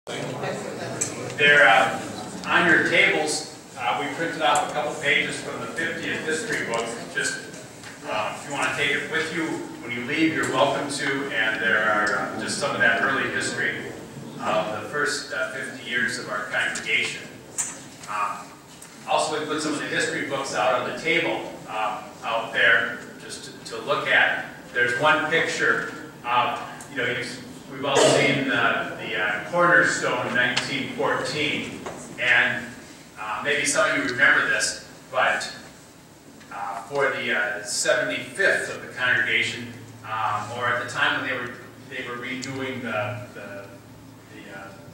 They're on your tables. We printed off a couple pages from the 50th history book. Just if you want to take it with you when you leave, you're welcome to. And there are just some of that early history of the first 50 years of our congregation. Also, we put some of the history books out on the table out there just to look at. There's one picture of, we've all seen the Cornerstone 1914, and maybe some of you remember this, but for the 75th of the congregation, or at the time when they were redoing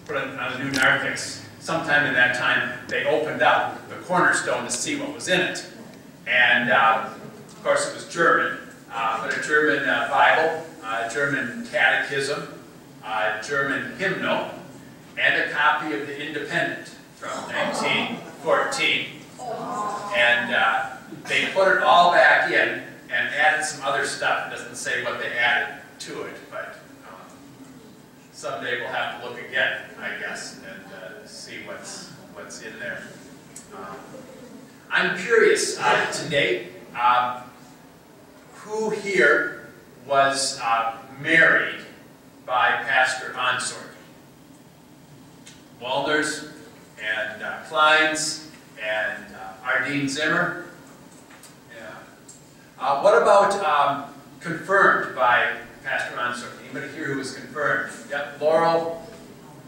put on the new narthex, sometime in that time they opened up the Cornerstone to see what was in it, and of course it was German, but a German Bible, a German catechism, a German hymnal, and a copy of the Independent from 1914. And they put it all back in and added some other stuff. It doesn't say what they added to it, but someday we'll have to look again, I guess, and see what's in there. I'm curious today, who here was married by Pastor Ansorge? Walders and Kleins and Ardeen Zimmer. Yeah. What about confirmed by Pastor Ansorge? Anybody here who was confirmed? Yep. Laurel,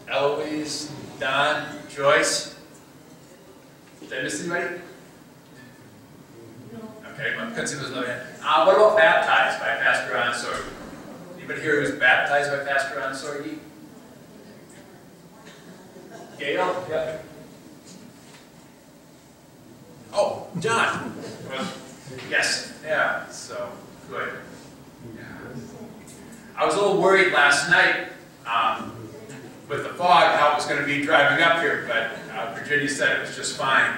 Eloise, Don, Joyce. Did I miss anybody? Okay, well, I couldn't see those another hand. What about baptized by Pastor Ansorge? Anybody here who was baptized by Pastor Ansorge? Gail? Yep. Oh, John. Yes. Yeah. So good. Yeah. I was a little worried last night with the fog how it was going to be driving up here, but Virginia said it was just fine.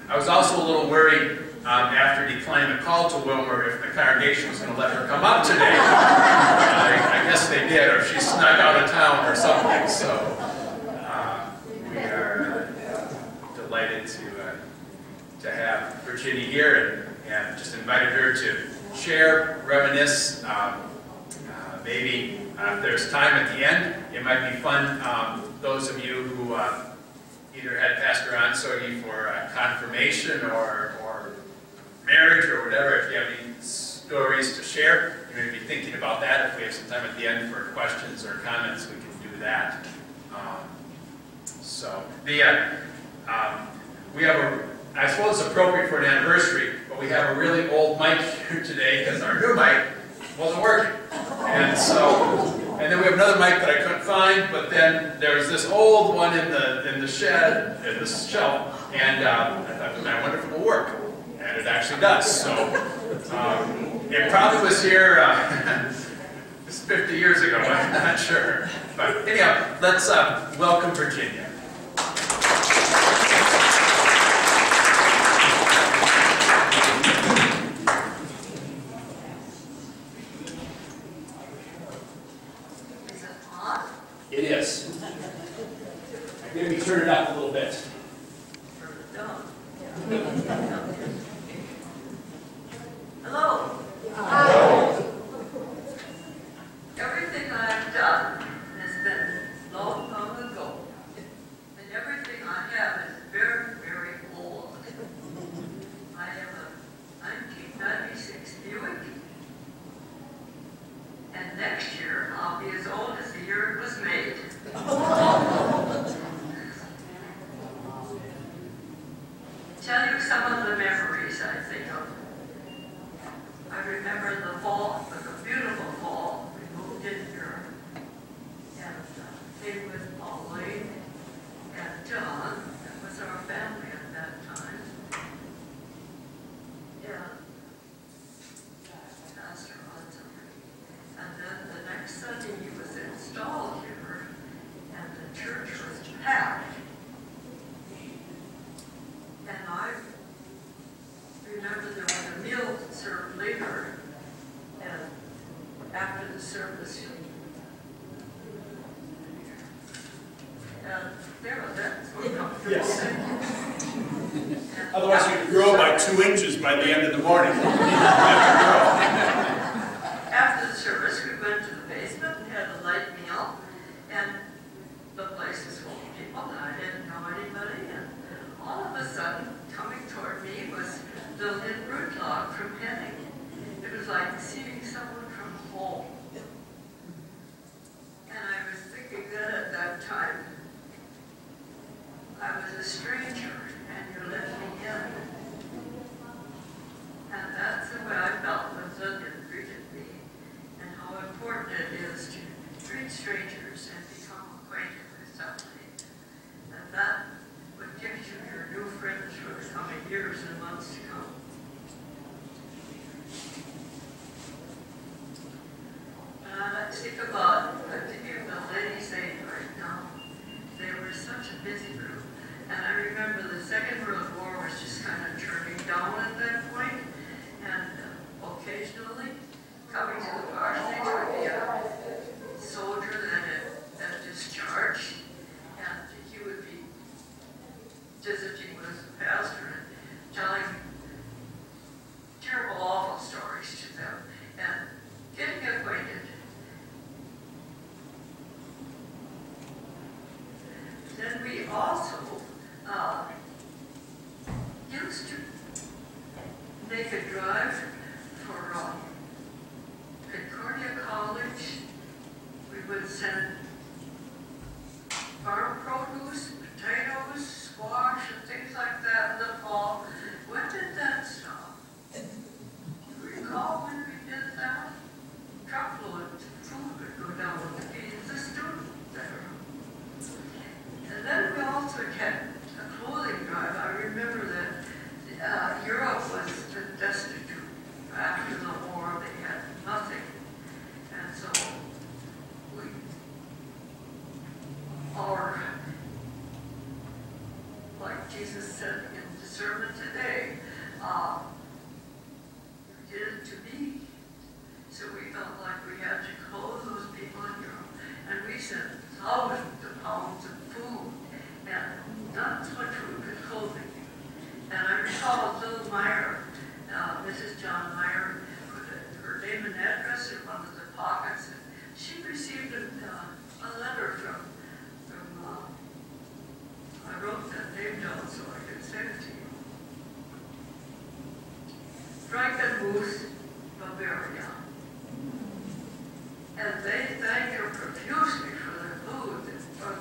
I was also a little worried after declining the call to Wilmer if the congregation was going to let her come up today. I guess they did, or she snuck out of town or something. So we are delighted to have Virginia here and just invited her to share, reminisce. Maybe if there's time at the end, it might be fun. Those of you who either had Pastor Ansorge for confirmation or marriage or whatever, if you have any stories to share, you may be thinking about that. If we have some time at the end for questions or comments, we can do that. We have I suppose it's appropriate for an anniversary, but we have a really old mic here today because our new mic wasn't working. And then we have another mic that I couldn't find, but then there's this old one in the shed, in the shelf, and I thought, I wonder if it will work. And it actually does. So it probably was here 50 years ago, I'm not sure. But anyhow, let's welcome Virginia. Is it on? It is. Maybe turn it up a little bit. Turn it down. Hello. Hello. Everything I've done has been long, long ago. And everything I have is very, very old. I have a 1996 Buick. And next year, I'll be as old as the year it was made. Tell you some of the memories I think of. I remember the fall, it was a beautiful fall. We moved in here and came with Pauline and John. That was our family at that time. Yeah. Pastor Ansorge. And then the next Sunday he was installed here and the church was packed. And I remember there was a meal served later, and after the service, and There was that. So comfortable. Yes. And Otherwise, you'd grow by 2 inches by the end of the morning. after the service, we went to the basement and had a light meal, and the place was full of people, and I didn't know anybody, and all of a sudden, coming toward me was the Lynn Rootlock from Henning. It was like seeing someone from home. And I was thinking that at that time, I was a stranger, and you let me in. And that's the way I felt when Lillian greeted me, and how important it is to treat strangers and become acquainted with somebody. And that would give you your new friends for the coming years and months to come. I think about the ladies' aid right now. They were such a busy group. And I remember the Second World War was just kind of turning down at that point. And occasionally, coming to the parsonage would be a soldier that had discharged. And he would be visiting with the pastor and telling terrible, awful stories to them and getting acquainted. Then we also used to make a drive for Concordia College. We would send farm produce, potatoes, squash, and things like that in the fall. When did that stop? Do you recall when we did that? Truckload of food would go down with the feed the student there. And then we also had a clothing drive. I remember that Europe was destitute. After the war, they had nothing. And so like Jesus said in the sermon today, you did it to me. So we felt like we had to clothe those people in Europe. And we sent thousands of pounds of food, and not so much food, but clothing. And I recall Little Meyer, Mrs. John Meyer, put her name and address in one of the pockets, and she received a letter from I wrote that name down so I could send it to you. Frankenmuth, Bavaria. And they thanked her profusely for the food and for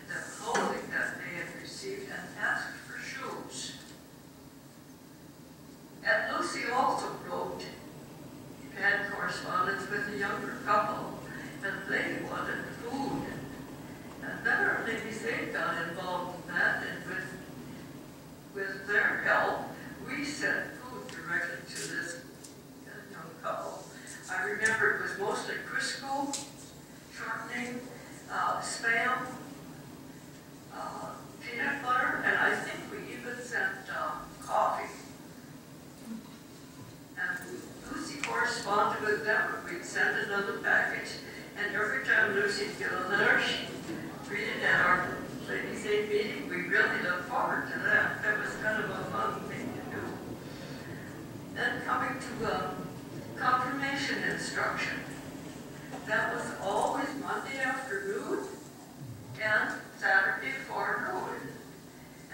the clothing that they had received and asked for shoes. And Lucy also wrote, had correspondence with a younger couple, and they wanted food. And then our ladies' aid got involved in that, and with their help, we sent food directly to this young couple. I remember it was mostly Crisco, shortening, Spam, peanut butter, and I think we even sent coffee. And Lucy corresponded with them, and we'd send another package, and every time Lucy'd get a letter, she'd read it at our ladies' aid meeting. We really looked forward to that. That was kind of a fun thing to do. Then coming to confirmation instruction. That was always Monday afternoon and Saturday forenoon.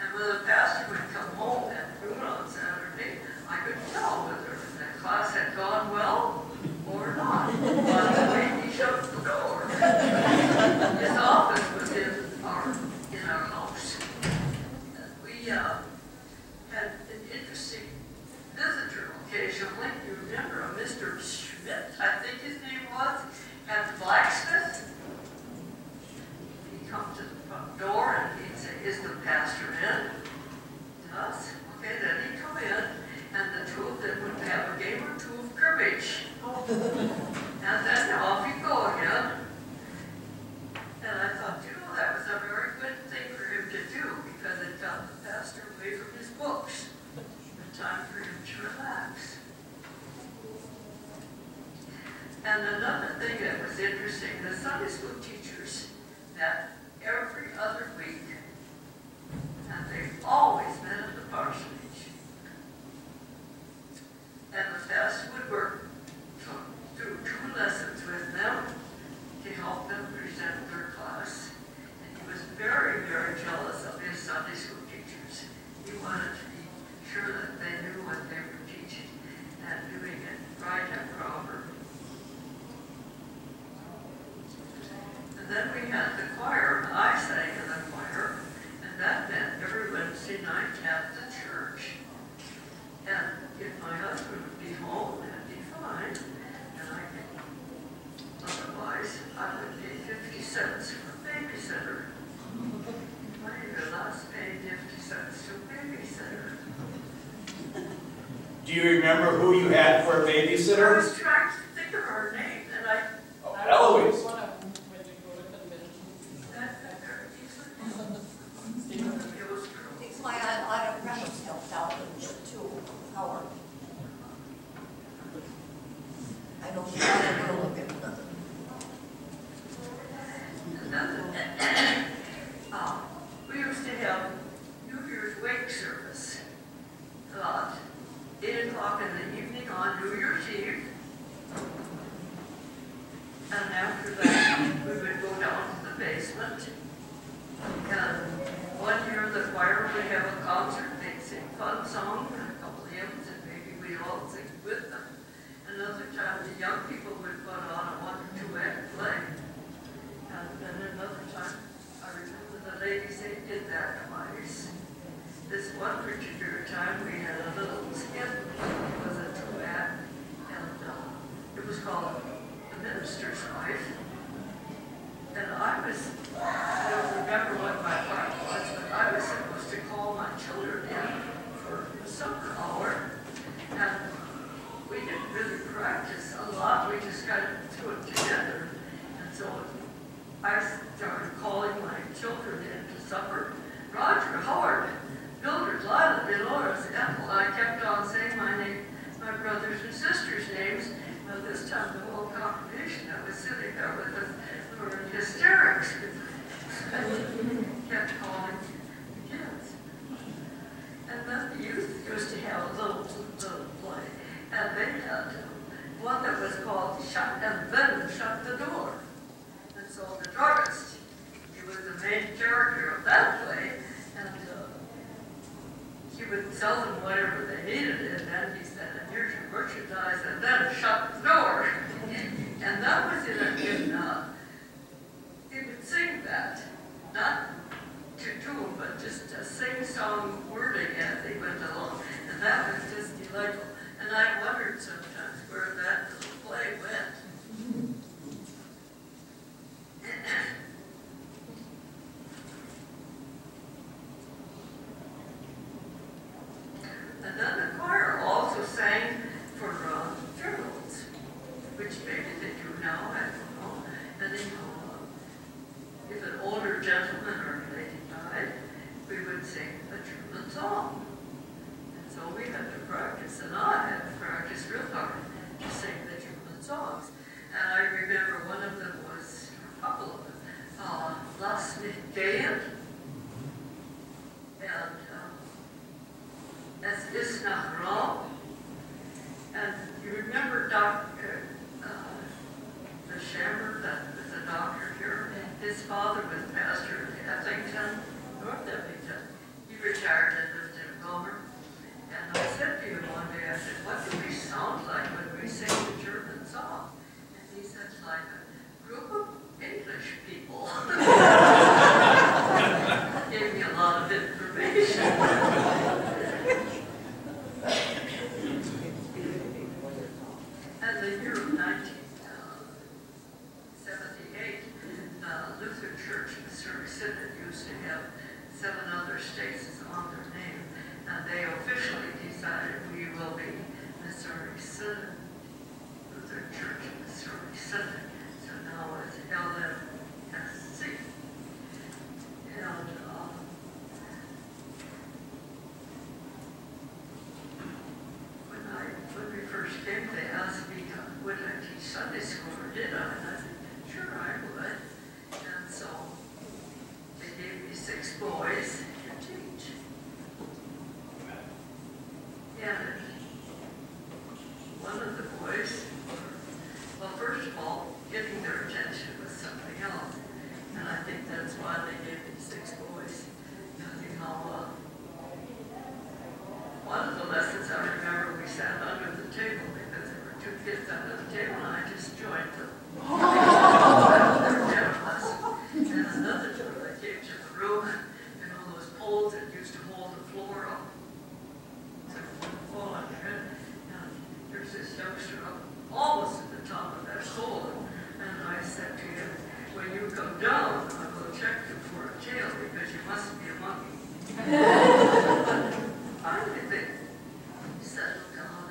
And when the pastor would come home at noon on Saturday, I could tell whether the class had gone well or not by the way he shut the door. His office was in our house. We had an interesting visitor occasionally. You remember a Mr. Schmidt, I think his name was, at the blacksmith. He'd come to the front door and he'd say, "Is the pastor in?" Yes. Okay, then he'd come in, and the two of them would have a game or two of cribbage. And then off he'd go again. And I thought, that was a very good thing for him to do, because it got the pastor away from his books. The time for him to relax. And another thing that was interesting, the Sunday school teachers met every other week Do you remember who you had for a I babysitter? was trying to think of her name, and Oh, Eloise. it was true. It's my Aunt Reynolds helped out with it too, Howard. I know she's not a girl looking. We used to have New Year's wake service at 8 o'clock in the evening on New Year's Eve. And after that, we would go down to the basement. And one year the choir would have a concert. They'd sing fun songs and a couple of hymns, and maybe we'd all sing with them. Another time, the young people would put on a 1 or 2 act play. And then another time, I remember the ladies, they did that twice. This one particular time, we had a little skit. It was a 2-act, and it was called The Minister's Wife. And I don't remember what my part was, but I was supposed to call my children in for the supper hour. And we didn't really practice a lot. We just kind of threw it together. And so I started calling my children in to supper. Roger, Howard, Mildred, Lila, Dolores, Ethel. I kept on saying my name, my brothers and sisters' names. Well, this time the whole congregation that was sitting there with us were in hysterics. Kept calling the kids. And then the youth used to have a little play. And they had one that was called Shut and Then Shut the Door. And so the druggist, he was the main character of that play, and he would sell them whatever they needed, and then he said, and here's your merchandise, and then shut the door. And that was he would sing that, not to tune, but just a sing-song wording as he went along, and that was just delightful. And I wondered sometimes where that little play went. And then the choir also sang for funerals, which maybe they do now, I don't know. And then, if an older gentleman or lady died, we would sing a German song. And so we had to practice, and I had to practice real hard to sing the German songs. And I remember one of them was, a couple of them, Lass mich gehen, and Es ist nach Rom. And you remember the Shammer, that was a doctor here? His father was pastor in Ethington, North Ethington. He retired and lived in Gomer. And I said to him one day, I said, what do we sound like when we sing the German song? And he said, like a group of English people. Gave me a lot of information. And the year of 1978, Lutheran Church in Missouri Synod used to have 7 other states on their name, and they officially decided we will be Missouri Synod, Lutheran Church in Missouri Synod. So now it's LMSC. And when we first came, they asked me, would I teach Sunday school, or did I? And I said, sure, I would. And so they gave me 6 boys to teach. And one of the boys, well, first of all, getting their attention was something else. And I think that's why they gave me 6 boys. You know, one of the lessons I remember, we sat under the table because there were 2 kids under the table, and I just joined them. And another time I came to the room, and all those poles that used to hold the floor up, so it wouldn't fall on your head. And there's this youngster up almost at the top of that pole, and I said to him, when you come down, I will check you for a tail because you must be a monkey. Finally, they settled down,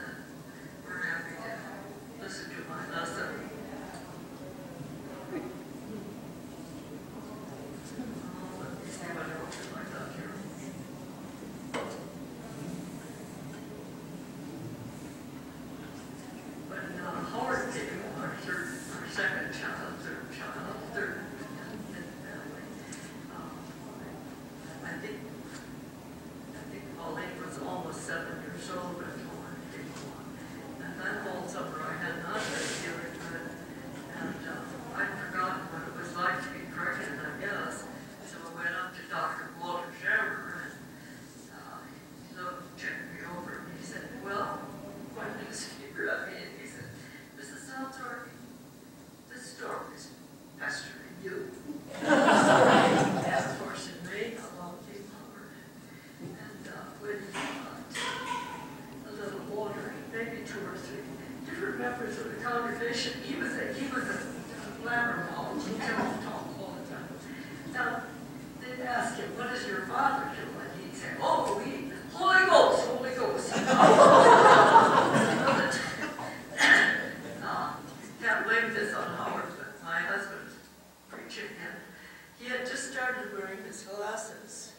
bishop, he was a blabbermouth. He would talk all the time. Now, they'd ask him, what does your father do? And he'd say, oh, Holy Ghost, Holy Ghost. Can't blame this on Howard, but my husband preaching, and he had just started wearing his glasses.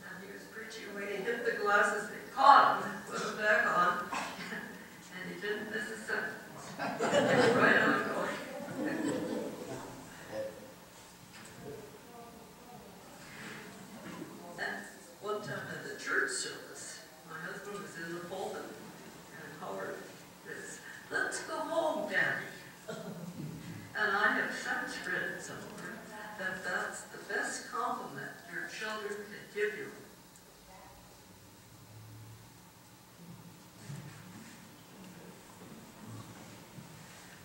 And he was preaching when he hit the glasses, they caught him, put them back on, and he didn't miss a sentence. He was right on going. And one time at the church service, my husband was in the pulpit, and Howard says, let's go home, Daddy. And I have since read somewhere that that's the best compliment your children can give you.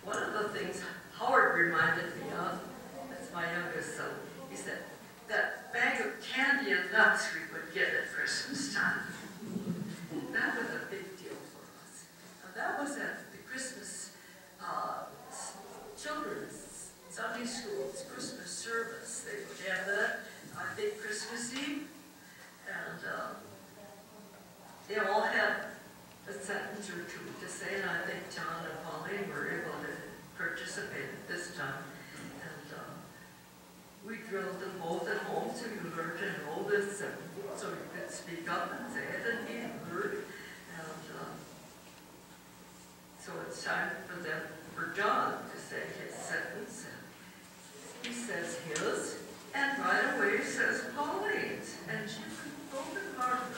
One of the things Howard reminded me of, that's my youngest son, he said, that bag of candy and nuts we would get at Christmas time. That was a big deal for us. And that was at the Christmas children's Sunday school's Christmas service. They would have that, I think, Christmas Eve. And they all had a sentence or two to say, and I think John and Pauline were able to participate at this time. And we drilled them both at home, so you learned to know this, and so you could speak up and say it and be heard. And so it's time for John to say his sentence. And he says his, and right away says Pauline's, and she was broken hearted.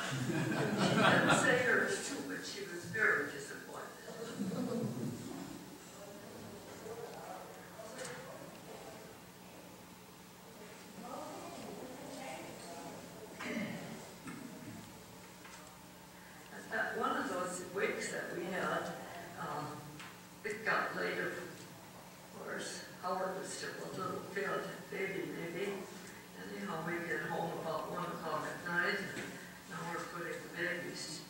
She didn't say hers too, but she was very disappointed. At one of those wakes that we had, it got later. Of course, Howard was still a little baby maybe. Anyhow, we get home about 1 o'clock at night. Now we're putting the babies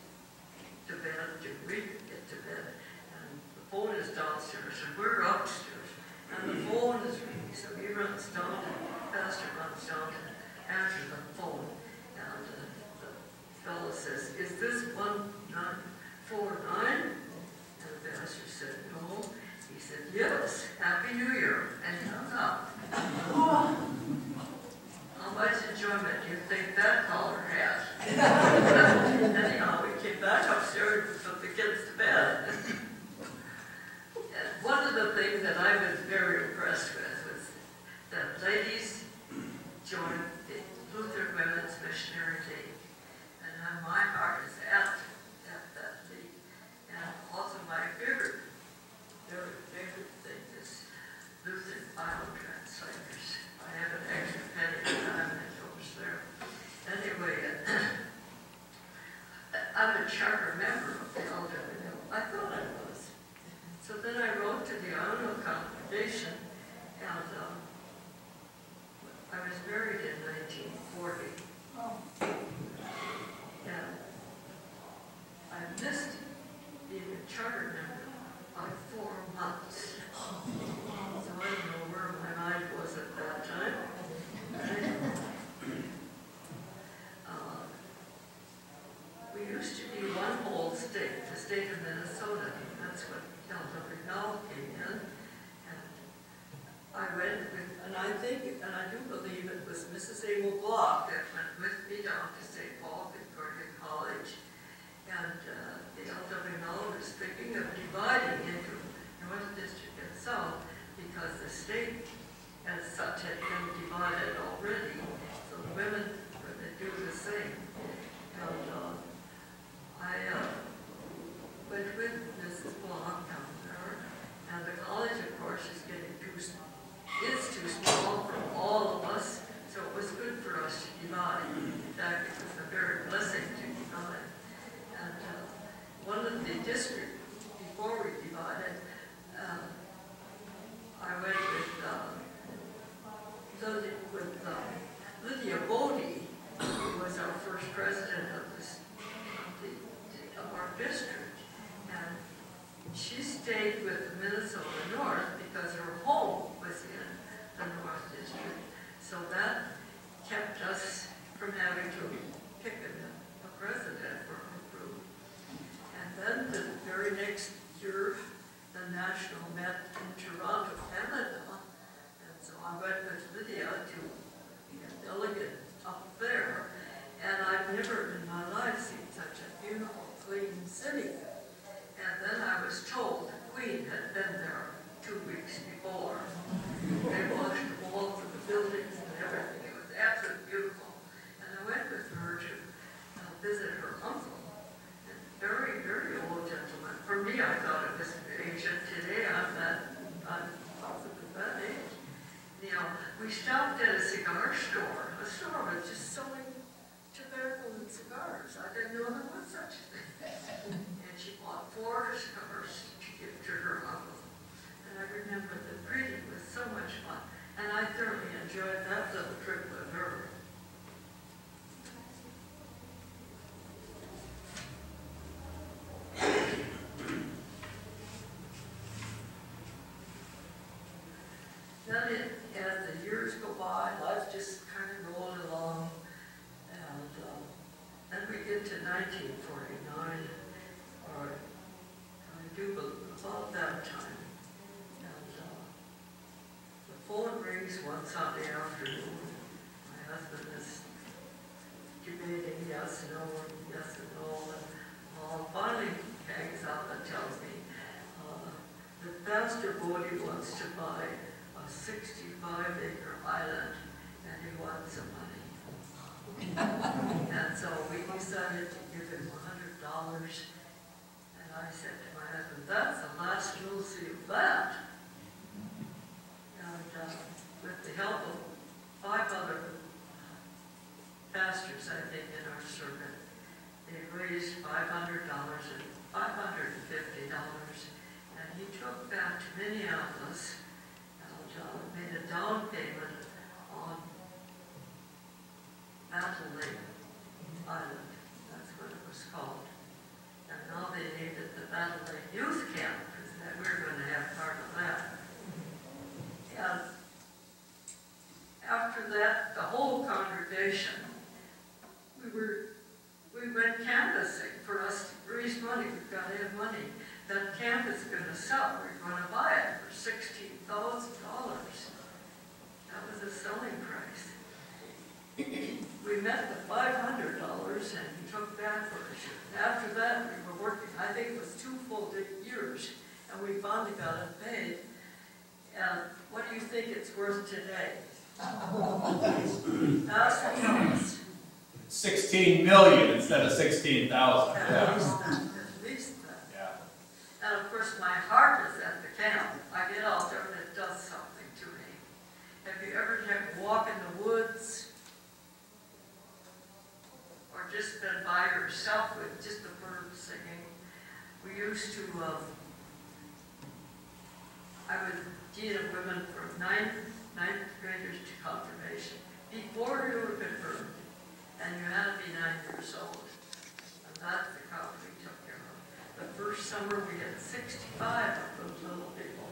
to bed, we get to bed. And the phone is downstairs, and we're upstairs. And the phone is ringing, so he runs down, and Pastor runs down and answers the phone. And the fellow says, is this 1949? And the pastor said, no. He said, yes, Happy New Year. And he hung up. How much enjoyment do you think that caller had? Anyhow, we came back upstairs and put the kids to bed. And one of the things that I was very impressed with was that ladies joined the Lutheran Women's Missionary League. And my heart is at that league. And also my very favorite thing is Lutheran Bible translators. I have an extra penny time that goes there. Anyway, I'm a charter member of the LWO. I thought I was. So then I wrote to the Immanuel congregation, and I was married in 1940. And I missed being a charter member by 4 months. So I don't know where my mind was at that time. We used to be one whole state, the state of Minnesota. That's what LWO came in. And I went with, and I do believe it was Mrs. Abel Block that went with me down to St. Paul Concordia College. And the LWO was thinking of dividing into North District and South because the state as such had been divided already. So the women were to do the same. And I went with Mrs. Block down there. And the college, of course, is too small for all of us. So it was good for us to divide. In fact, it was a very blessing to divide. And one of the districts, before we divided, I went with Lydia Bodie, who was our first president of our district. And she stayed with the Minnesota North. into 1949, or I do believe about that time. And the phone rings one Sunday afternoon. My husband is debating yes, no, and finally hangs up and tells me that Pastor Bodie wants to buy a 65-acre island and he wants some money. And so we decided to give him $100. And I said to my husband, that's the last you'll see of that. And with the help of 5 other pastors, I think, in our circuit, they raised $500 and $550. And he took that to Minneapolis and made a down payment on Battle Lake Island. That's what it was called. And now they named it the Battle Lake Youth Camp, because we're going to have part of that. And after that, the whole congregation, we went canvassing for us to raise money. We've got to have money. That camp is going to sell. We're going to buy it for $16,000. That was the selling price. We met the $500 and he took that version. After that, we were working, I think it was 2 full years, and we finally got it paid. And what do you think it's worth today? That's the price. 16 million instead of 16,000. At least that. Yeah. And of course, my heart is at the camp. I get out there and it does something to me. Have you ever walked in the woods? Or just been by yourself with just the birds singing? We used to, I would deal with women from ninth graders to confirmation. Before you were confirmed, and you had to be 9 years old. And that's the crowd we took care of. The first summer we had 65 of those little people.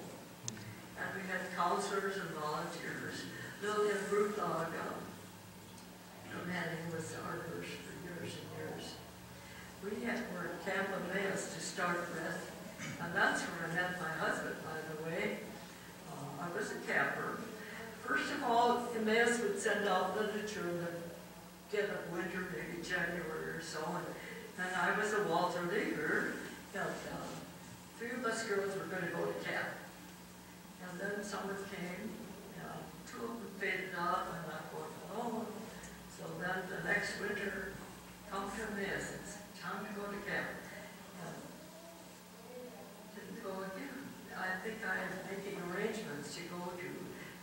And we had counselors and volunteers. Lillian Brutlag from Henning was our nurse for years and years. We were at Camp Emmaus to start with. And that's where I met my husband, by the way. I was a camper. First of all, Emmaus would send out literature in the dead of winter, maybe January or so, and I was a Walter Leaguer, and 3 of us girls were going to go to camp. And then summer came, 2 of them faded off, and I thought, oh, so then the next winter, come to Emmaus, it's time to go to camp. And didn't go again. I think I am making arrangements to go to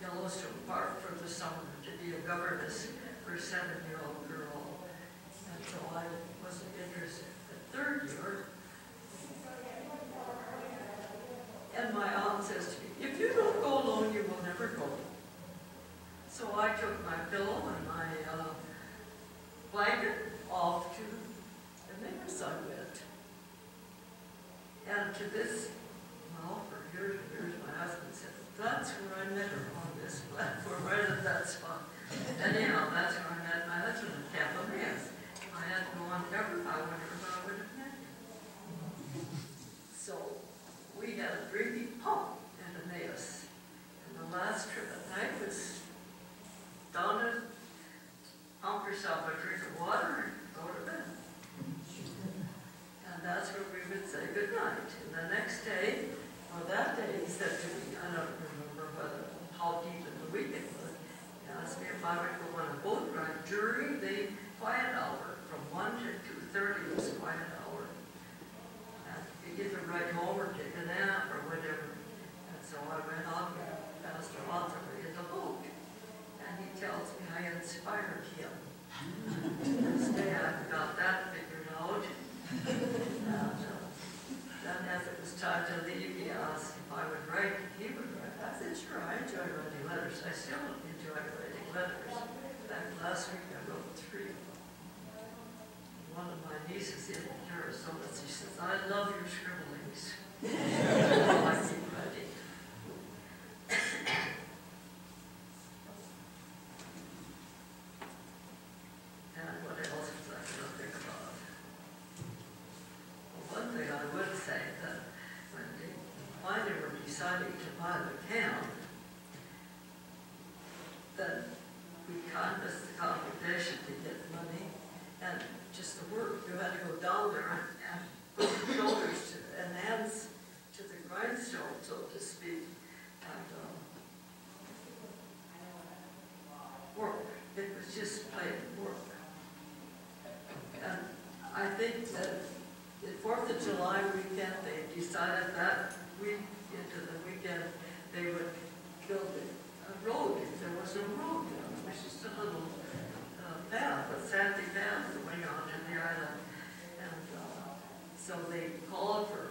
Yellowstone Park for the summer to be a governess for a 7-year-old girl. And so I wasn't interested. The 3rd year, and my aunt says to me, if you don't go alone, you will never go. So I took my pillow and my blanket off to Emmaus I went. And to this, well, for years and years, my husband said, that's where I met her, on this platform, right at that spot. Anyhow, that's where I met my husband at Camp Emmaus. If I had gone ever, I wonder if I would have met him. So we had a drinking pump at Emmaus. And the last trip at night was down to pump yourself a drink of water and go to bed. And that's where we would say goodnight. And the next day, or that day, he said to me, I don't remember how deep in the week it was, he asked me if I would go on a boat ride during the quiet hour, from 1 to 2:30 was quiet hour. And you either ride home or take a nap or whatever. And so I went on with Pastor Arthur in the boat. And he tells me I inspired him. To this day, I've got that figured out. And then as it was time to leave, he asked if I would write, he would write. I said, sure, I enjoy writing letters. I still enjoy writing letters. In fact, last week I wrote 3 of them. One of my nieces in Arizona, she says, I love your scribblings. I keep writing. And what else was I going to think about? deciding to buy the camp, then we canvassed the congregation to get money, and just the work. You had to go down there and put your shoulders and hands to the grindstone, so to speak, and work. It was just plain work. And I think that the 4th of July weekend, they decided that week into the weekend, they would build a road. If there was a road, it was just a little path, a sandy path going on in the island. And so they called for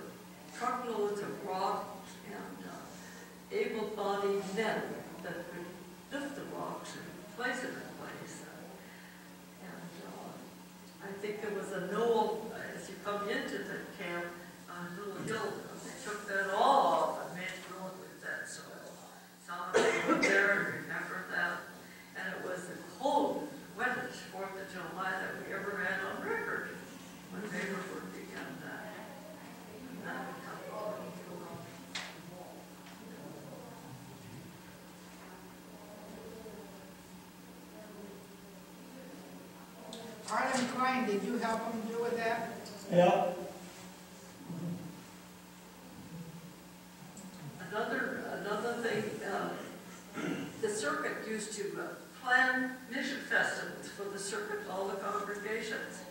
truckloads of rock and able-bodied men that could lift the rocks and place them in place. And I think there was a knoll as you come into the camp on a little hill. They took that all off and made a road with that soil. Some of you were there and remember that. And it was the coldest, wettest 4th of July that we ever had on record when they were working on that. And that would come along. Arlen Klein, did you help him do with that? Yeah. Another thing, the circuit used to plan mission festivals for the circuit, all the congregations.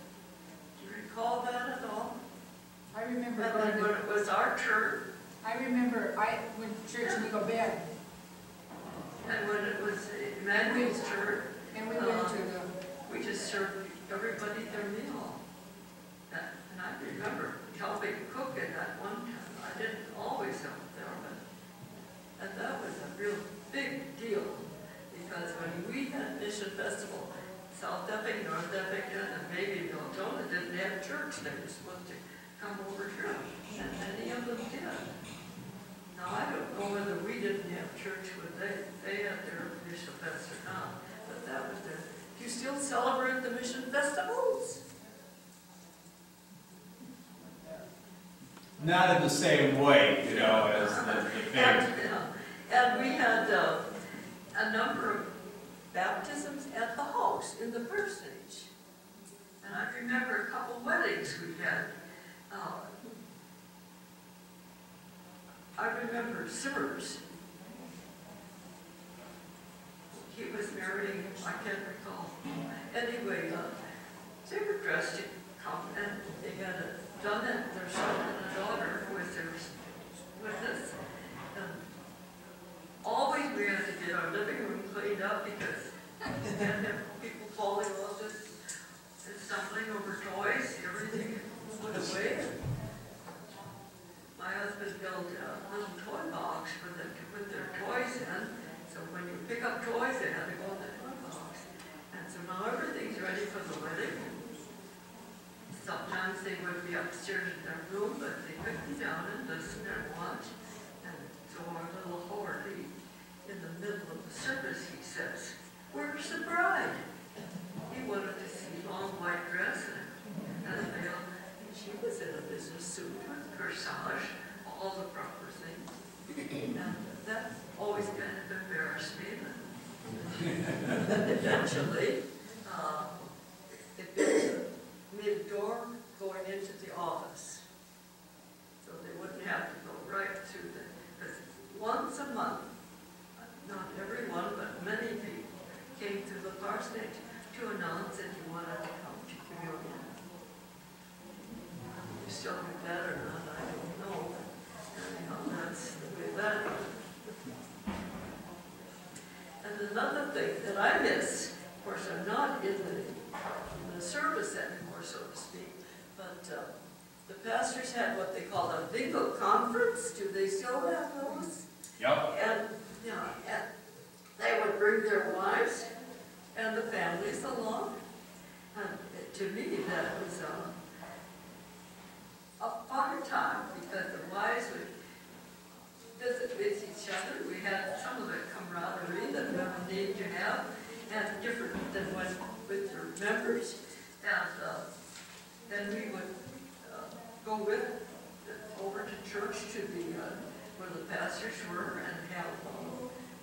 Do you recall that at all? I remember And going then when to, it was our turn, I went to church and we go bed, and when it was Immanuel's turn, and we went to the, we just served everybody their meal. And I remember helping cook at that one time. I didn't always help there, but and that was a real big deal because when we had Mission Festival, South Epping, North Eppington, and maybe Miltona didn't have church. They were supposed to come over here, and many of them did. Now I don't know whether we didn't have church when they had their Mission Fest or not, but that was their. Do you still celebrate the Mission Festivals? Not in the same way, you know, as the big. And we had a number of baptisms at the house in the parsonage. And I remember a couple weddings we had. I remember Simmers. He was marrying, I can't recall. Anyway, they were dressed to come, and they had done it, their son and a daughter who was their witness. And always we had to get our living room cleaned up because we had people falling off and stumbling over toys, everything put away. My husband built a little toy box for them to put their toys in. So when you pick up toys, they had to go in the toy box. And so now everything's ready for the wedding. Sometimes they would be upstairs in their room, but they could be down and listen and watch. And so our little Horley, in the middle of the service, he says, "Where's the bride?" He wanted to see long white dress and a veil. And she was in a business suit with corsage, all the proper things. And that always kind of embarrassed me. And eventually, it made a door going into the office. So they wouldn't have to go right through because once a month, not everyone, but many people came to the parsonage to announce that you wanted to come to communion. You still do that or not, I don't know. Anyhow, that's the way that is. And another thing that I miss, of course, I'm not in the service anymore, so to speak, but the pastors had what they called a bingo conference. Do they still have those? Yep. And, and they would bring their wives and the families along. And to me, that was a fun time because the wives would visit with each other. We had some of the camaraderie that women need to have, and different than when with their members. And then we would go over to church to the where the pastors were and have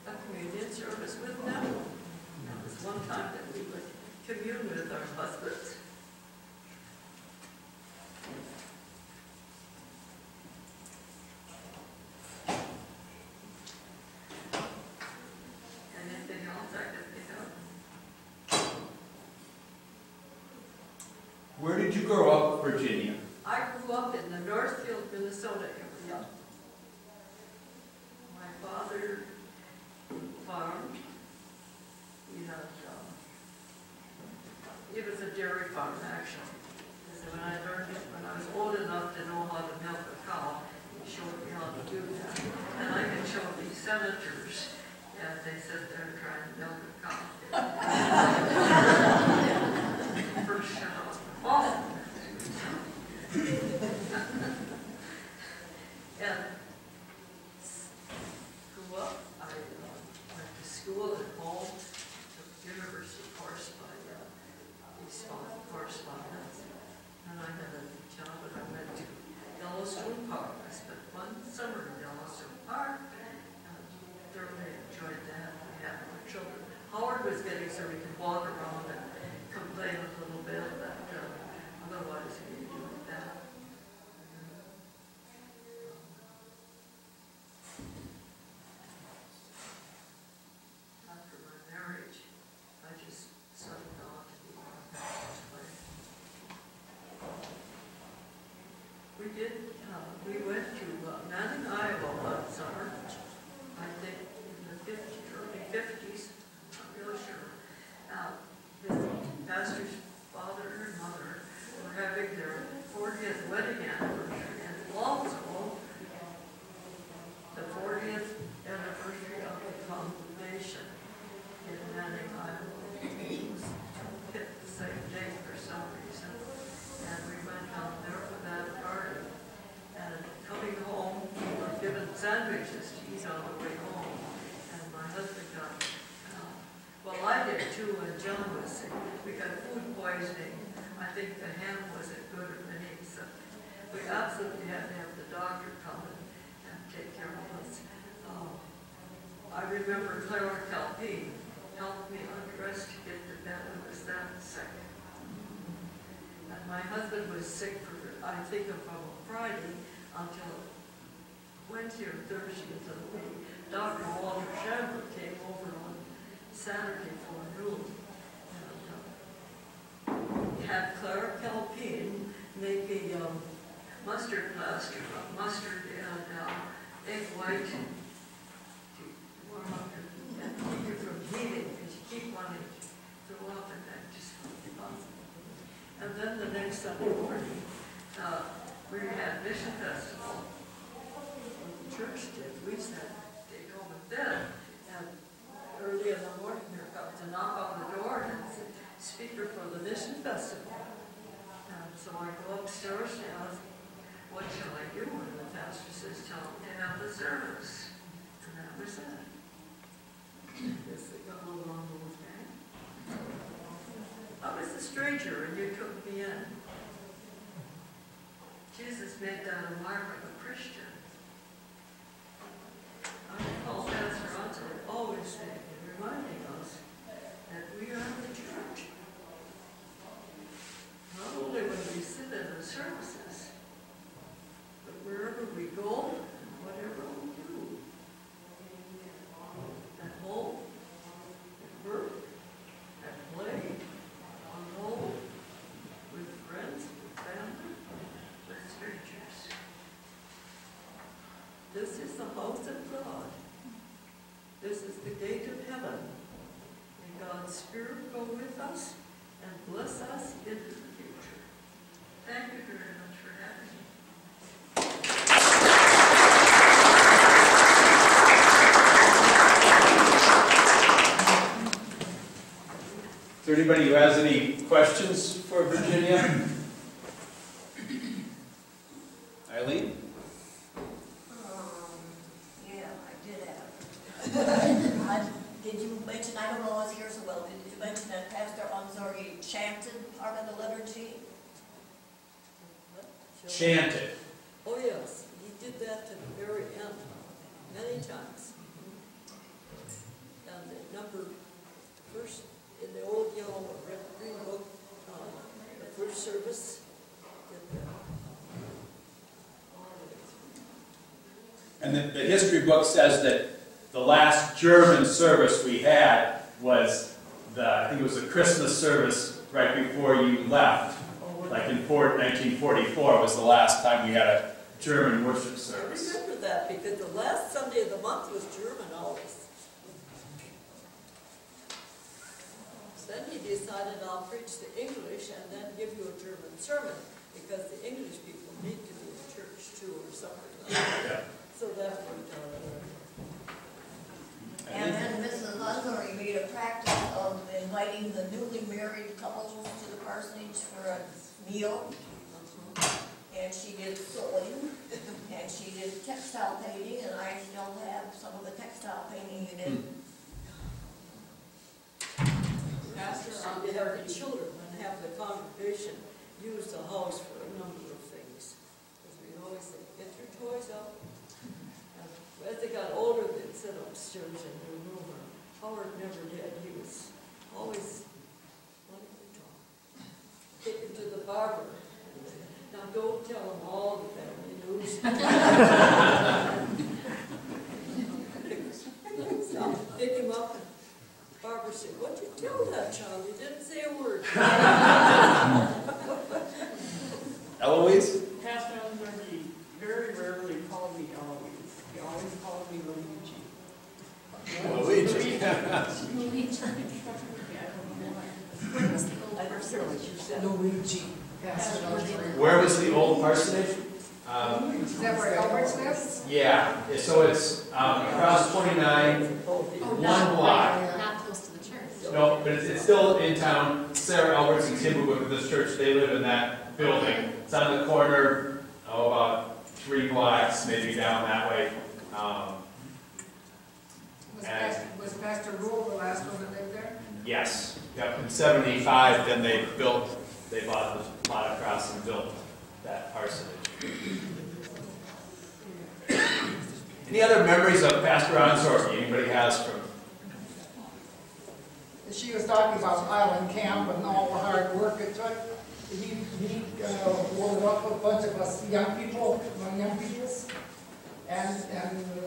a communion service with them. It was one time that we would commune with our husbands. Anything else I can think of? Where did you grow up, Virginia? I grew up in the Northfield, Minnesota area. My father farmed. He had, it was a dairy farm actually. So when I was old enough to know how to milk a cow, he showed me how to do that. And I can show these senators, and they said they're trying to milk a cow. First shut off the faucet. And grew up, I went to school at home, took university course by correspondence, and I had a job and I went to Yellowstone Park. I spent one summer in Yellowstone Park and thoroughly enjoyed that. We had our children. Howard was getting so we could walk around and complain a little bit, but otherwise we enjoyed that. After my marriage, I just settled on to be on a pastor's place. We went to Manning, Iowa one summer, I think in the early 50s, I'm not really sure. His pastor's father and mother were having their 40th wedding anniversary, and also the 40th anniversary of the congregation in Manning, Iowa. It was hit the same day for some reason, and we went down there for that party. And coming home, we were given sandwiches to eat on the way home, and my husband got, well, I did too, and John was sick. We got food poisoning. I think the ham wasn't good or anything, so we absolutely had to have the doctor come and take care of us. I remember Clara Calpine helped me undress to get to bed. I was that sick. And my husband was sick for, I think, from a Friday until Wednesday or Thursday until the week. Dr. Walter Chandler came over on Saturday forenoon. And had Clara Calpine make a mustard plaster, mustard and egg white to warm up and keep you from heating because you keep wanting to throw up and that just won't be possible. And then the next Sunday morning, we had Mission Festival. What the church did, we said, they go to bed, and early in the morning, there comes a knock on the door, and it's a speaker for the Mission Festival. And so I go upstairs and ask, what shall I do? And the pastor says, tell them to have the service. And that was it. I guess they got a little on those days. I was a stranger, and you took me in. Jesus made that a mark of a Christian. I recall Pastor Ansorge always saying and reminding us that we are the church. Not only when we sit in the services, but wherever we go and whatever we do. At home, at work, at play, on road, with friends, with family, with strangers. This is the house of God. This is the gate of heaven. May God's Spirit go with us and bless us into the future. Thank you very much for having me. Is there anybody who has any questions for Virginia? Eileen? Yeah, I did have. Did you mention, I don't know I was here so well, did you mention that Pastor Ansorge chanted part of the liturgy? Chanted. Oh yes, he did that to the very end. many times. And the number, first, in the old yellow or red green book, the first service, And the history book says that the last German service we had was I think it was the Christmas service right before you left. Like in 1944 was the last time we had a German worship I service. remember that because the last Sunday of the month was German always. Then he decided I'll preach the English and then give you a German sermon because the English people need to be in church too or something like that. Yeah. So that worked out. And then Mrs. Ansorge made a practice of inviting the newly married couples to the parsonage for a meal. And she did sewing, and she did textile painting, and I still have some of the textile painting you did. Pastor, on behalf of the children and have the congregation use the house for a number of things. Because we always say, get your toys out. And as they got older, they'd sit upstairs in their room. Howard never did. He was always wanting to talk. Take him to the barber. Now don't tell him all the family news. So, pick him up. Barbara said, "What'd you tell that child? He didn't say a word." Eloise? Pastor Ansorge very rarely called me Eloise. He always called me Luigi. Luigi. I never said what you said. Luigi. Pastor Ansorge. Where was the old parsonage? Is that where Albert's lives? Yeah, so it's across 29, one block. Not close to the church. No, but it's still in town. Sarah Alberts and Tim who went to this church, they live in that building. It's on the corner, about 3 blocks, maybe down that way. Was Pastor Rule the last one that lived there? Yes. Yep. In 75, then they bought the lot across and built that parsonage. Any other memories of Pastor Ansorge anybody has from? She was talking about Island Camp and all the hard work it took. He loaded up a bunch of us young people, and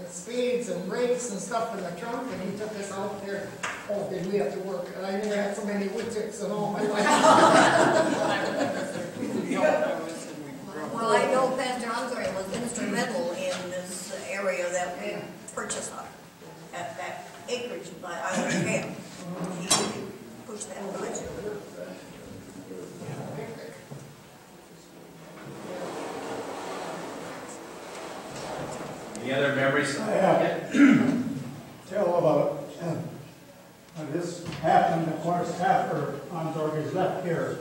spades and rakes and stuff in the trunk, and he took us out there. Oh, did we have to work? And I never had so many wood chips in all my life. Well, I know Pastor Ansorge was instrumental in this area that we purchased at that acreage by Island Camp. He pushed that project. Any other memories? Tell about this happened, of course, after Ansorge left here.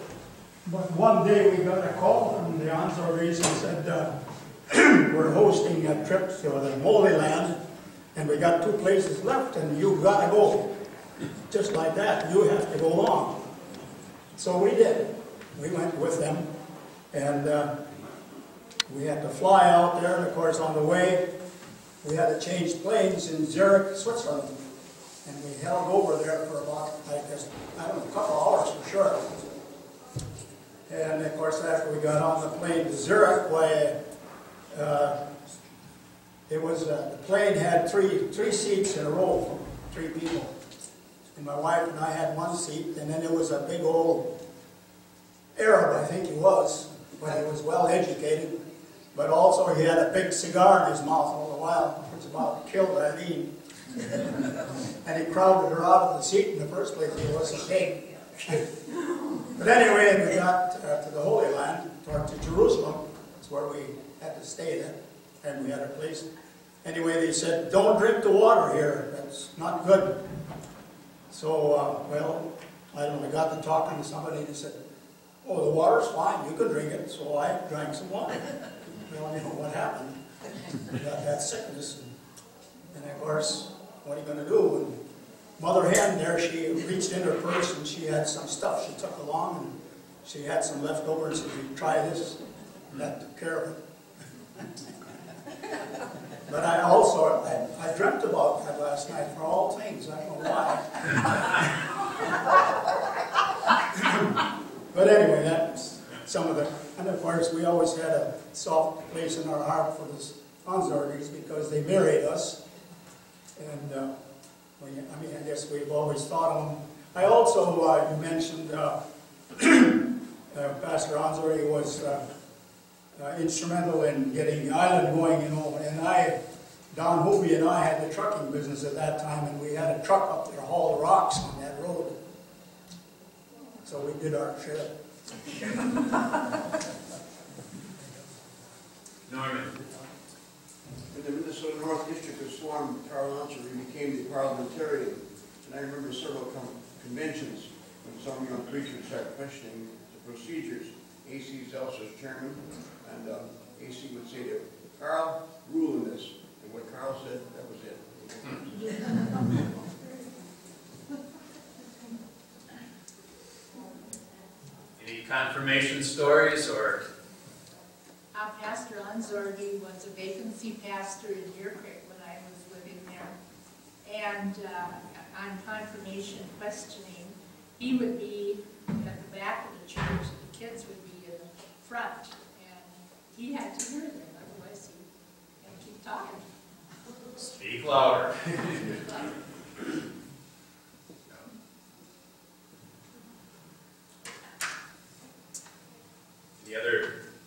But one day we got a call from the Ansorges and said, we're hosting a trip to the Holy Land, and we got 2 places left, and you've got to go. Just like that, you have to go along. So we did. We went with them, and we had to fly out there, and of course on the way, we had to change planes in Zurich, Switzerland. And we held over there for about, I don't know, a couple of hours for sure. And of course, after we got on the plane to Zurich, the plane had three seats in a row, 3 people. And my wife and I had 1 seat, and then there was a big old Arab, I think he was, but he was well educated. But also he had a big cigar in his mouth all the while, which about killed Eileen. And he crowded her out of the seat in the first place. He wasn't big. But anyway, we got to the Holy Land, to Jerusalem. That's where we had to stay then, and we had a place. Anyway, they said, don't drink the water here. That's not good. So, well, I don't know, I got to talking to somebody, and they said, oh, the water's fine, you can drink it. So I drank some water. Well, you know what happened. I got that sickness. And of course, what are you going to do? And Mother Hen there, she reached in her purse and she had some stuff she took along, and she had some left over and said, you try this. And that took care of it. But I also, I dreamt about that last night for all things, I don't know why. But anyway, that's some of the, and of course we always had a soft place in our heart for the Ansorges because they married us. And I mean, I guess we've always thought of them. I also, you mentioned Pastor Ansorge was instrumental in getting the island going, you know, and Don Hoovey and I had the trucking business at that time, and we had a truck up there haul rocks on that road. So we did our share. Norman. In the Minnesota North District of Swan, Carl Ansorge became the parliamentarian. And I remember several conventions when some young preachers started questioning the procedures. A.C. Zeltz was chairman, and A.C. would say to Carl, rule in this. And what Carl said, that was it. Any confirmation stories or? Pastor Ansorge was a vacancy pastor in Deer Creek when I was living there. And on confirmation questioning, he would be at the back of the church, the kids would be in the front, and he had to hear them, otherwise he had to keep talking. Speak louder. Any other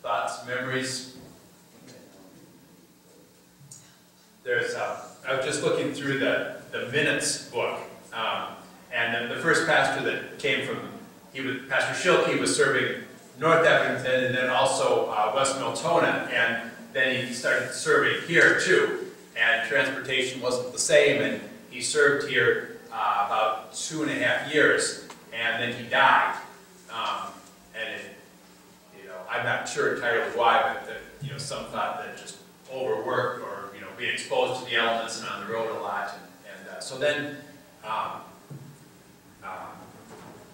thoughts, memories? There's, I was just looking through the minutes book, and the first pastor that came from, Pastor Schilke was serving North Evanston and then also West Miltona, and then he started serving here too, and transportation wasn't the same, and he served here about 2.5 years, and then he died, I'm not sure entirely why, but some thought that just overworked or being exposed to the elements and on the road a lot, and so then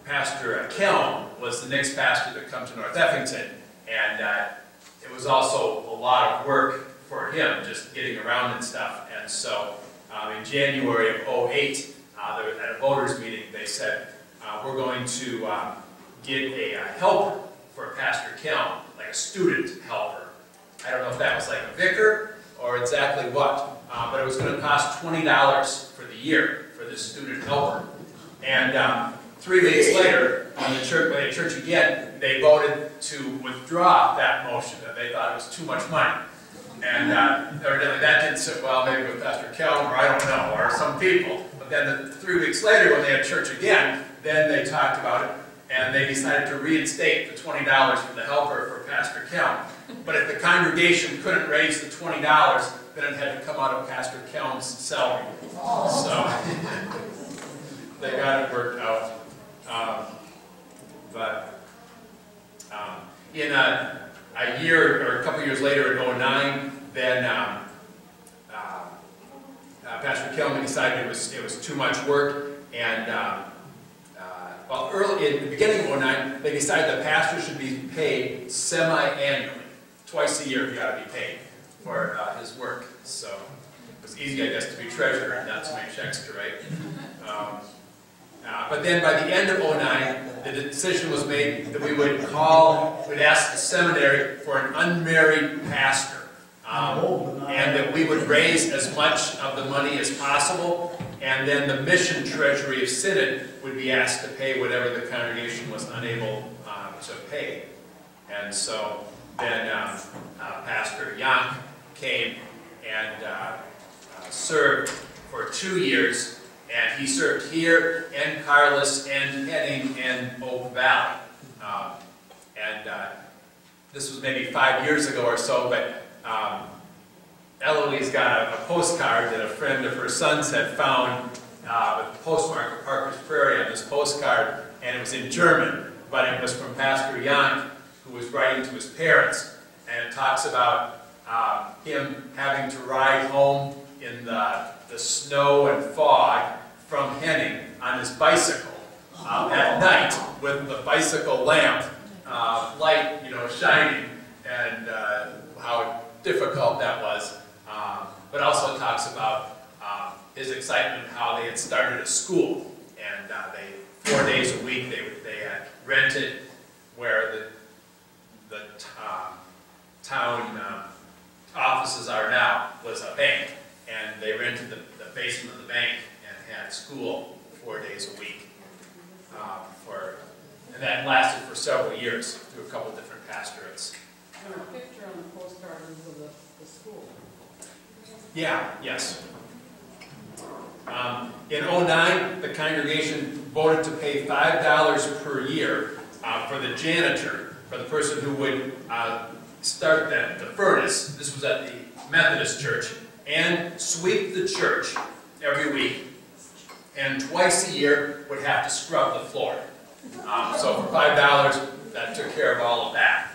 Pastor Kelm was the next pastor that come to North Effington, and it was also a lot of work for him just getting around and stuff, and so in January of 2008, at a voters meeting, they said we're going to get a helper for Pastor Kelm, like a student helper. I don't know if that was like a vicar or exactly what, but it was going to cost $20 for the year for this student helper. And 3 weeks later, when the church again, they voted to withdraw that motion. They thought it was too much money. And evidently that didn't sit well maybe with Pastor Kelm, or I don't know, or some people. But then 3 weeks later, when they had church again, then they talked about it, and they decided to reinstate the $20 for the helper for Pastor Kelm. But if the congregation couldn't raise the $20, then it had to come out of Pastor Kelm's salary. So they got it worked out. In a year or a couple years later, in 2009, then Pastor Kelm decided it was too much work, and early in the beginning of 2009, they decided that pastors should be paid semi-annually. Twice a year he got to be paid for his work. So it was easy, I guess, to be treasurer and not so many checks to write. But then by the end of 2009, the decision was made that we'd ask the seminary for an unmarried pastor. And that we would raise as much of the money as possible, and then the mission treasury of Synod would be asked to pay whatever the congregation was unable to pay. And so then Pastor Yank came and served for 2 years, and he served here and Carlos and Henning and Oak Valley. This was maybe 5 years ago or so, but Eloise got a postcard that a friend of her son's had found with the postmark of Parker's Prairie on this postcard, and it was in German, but it was from Pastor Yank, who was writing to his parents, and it talks about him having to ride home in the snow and fog from Henning on his bicycle at night with the bicycle lamp light, shining, and how difficult that was. but also talks about his excitement how they had started a school, and 4 days a week they had rented where the town offices are now was a bank, and they rented the basement of the bank and had school 4 days a week. And that lasted for several years through a couple different pastorates. And a picture on the postcard of the school. Yeah, yes. In '09, the congregation voted to pay $5 per year for the janitor, for the person who would start the furnace. This was at the Methodist church, and sweep the church every week, and twice a year would have to scrub the floor. So for $5, that took care of all of that.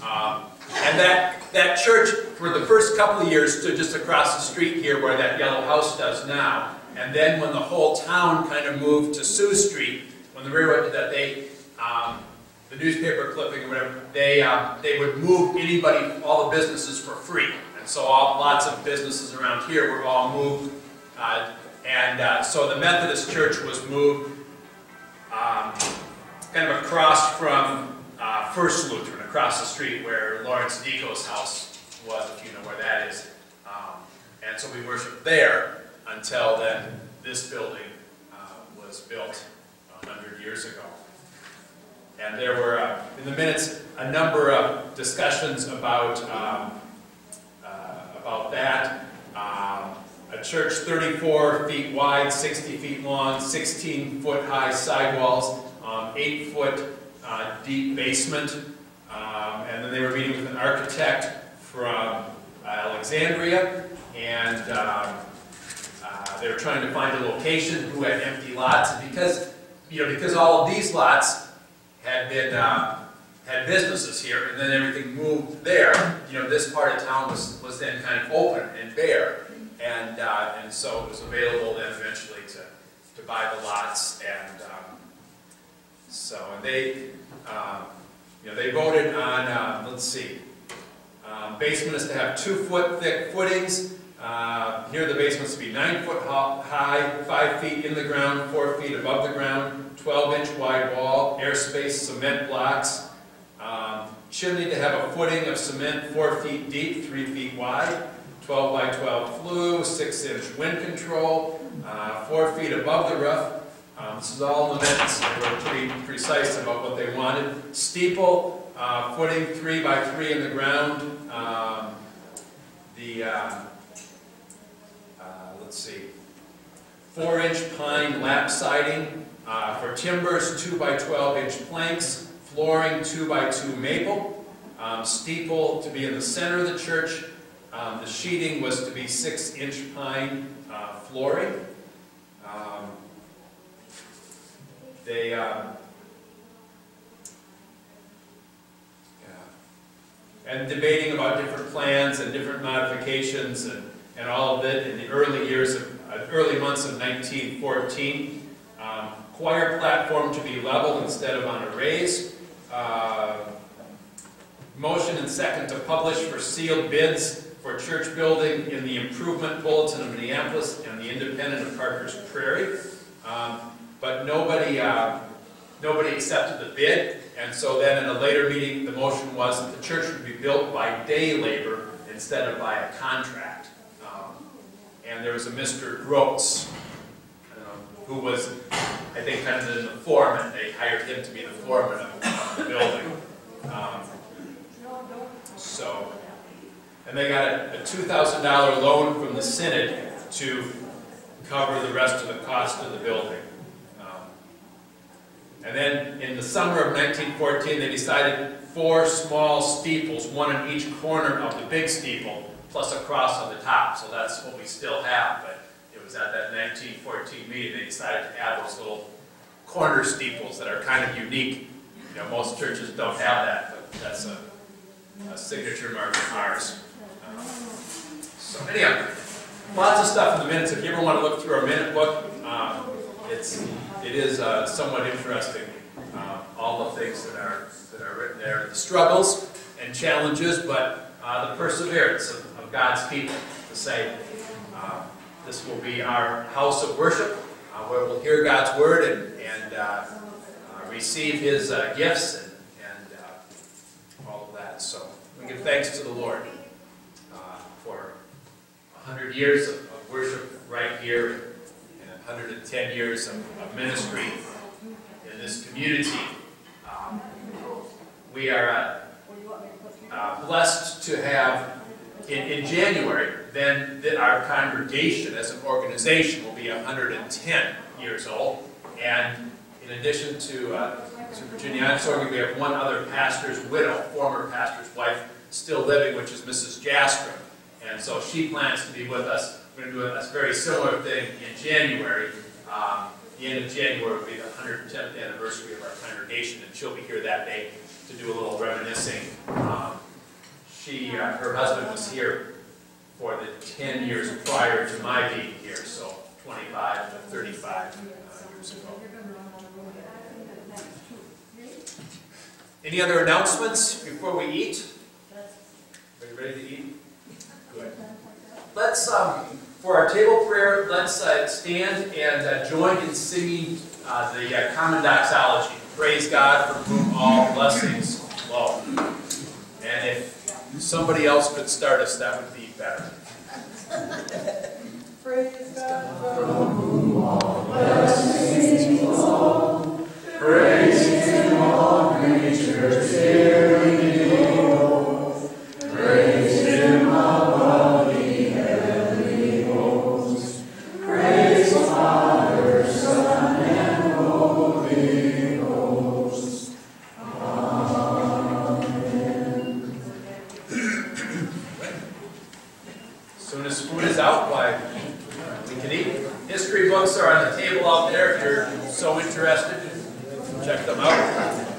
And that church, for the first couple of years, stood just across the street here where that yellow house does now. And then when the whole town kind of moved to Sioux Street, when the railroad did that, the newspaper clipping or whatever, they would move anybody, all the businesses for free. And so lots of businesses around here were all moved. So the Methodist church was moved kind of across from First Lutheran, across the street where Lawrence Nico's house was, if you know where that is. And so we worshiped there until then this building was built 100 years ago. And there were, in the minutes, a number of discussions about that. A church 34 feet wide, 60 feet long, 16-foot high sidewalls, 8-foot deep basement. And then they were meeting with an architect from Alexandria, and they were trying to find a location who had empty lots. And because all of these lots had been had businesses here, and then everything moved there, this part of town was then kind of open and bare, and so it was available then eventually to buy the lots, and they voted on let's see, basement is to have 2-foot thick footings. Here the basement's to be 9 foot high, 5 feet in the ground, 4 feet above the ground, 12-inch wide wall, airspace, cement blocks. Chimney to have a footing of cement 4 feet deep, 3 feet wide, 12 by 12 flue, 6-inch wind control, 4 feet above the roof. This is all in the minutes. They were pretty precise about what they wanted. Steeple, footing 3 by 3 in the ground. Let's see, 4-inch pine lap siding. For timbers, 2 by 12-inch planks. Flooring, 2 by 2 maple. Steeple to be in the center of the church. The sheeting was to be 6-inch pine flooring. And debating about different plans and different modifications and all of it in the early months of 1914. Choir platform to be leveled instead of on a raise. Motion and second to publish for sealed bids for church building in the Improvement Bulletin of Minneapolis and the Independent of Parker's Prairie. But nobody accepted the bid, and so then in a later meeting the motion was that the church would be built by day labor instead of by a contract. And there was a Mr. Groats, who was, I think, kind of the foreman. They hired him to be the foreman of the building. And they got a $2,000 loan from the Synod to cover the rest of the cost of the building. And then in the summer of 1914, they decided 4 small steeples, 1 in each corner of the big steeple, plus a cross on the top. So that's what we still have. But it was at that 1914 meeting they decided to add those little corner steeples that are kind of unique. Most churches don't have that, but that's a signature mark of ours. So anyhow, lots of stuff in the minutes. If you ever want to look through our minute book, it is somewhat interesting. All the things that are written there, the struggles and challenges, but the perseverance of God's people to say. This will be our house of worship, where we'll hear God's word and receive His gifts and all of that. So we give thanks to the Lord for 100 years of worship right here and 110 years of ministry in this community. We are blessed to have in January, then that our congregation as an organization will be 110 years old. And in addition to Virginia Ansorge, we have one other pastor's widow, former pastor's wife, still living, which is Mrs. Jastrom. And so she plans to be with us. We're going to do a very similar thing in January. The end of January will be the 110th anniversary of our congregation, and she'll be here that day to do a little reminiscing. Her husband was here for the 10 years prior to my being here, so 25 to 35 years ago. Any other announcements before we eat? Are you ready to eat? Good. Let's, for our table prayer, let's stand and join in singing the common doxology. Praise God from whom all blessings flow. And if somebody else could start us, that would be better. Praise God from whom all blessings flow. Praise Him, all creatures hearing below. Praise Him above the heavenly host. Praise Father, Son, and Holy Ghost. Amen. As soon as food is out, why, we can eat. History books are on the table out there if you're so interested. Check them out.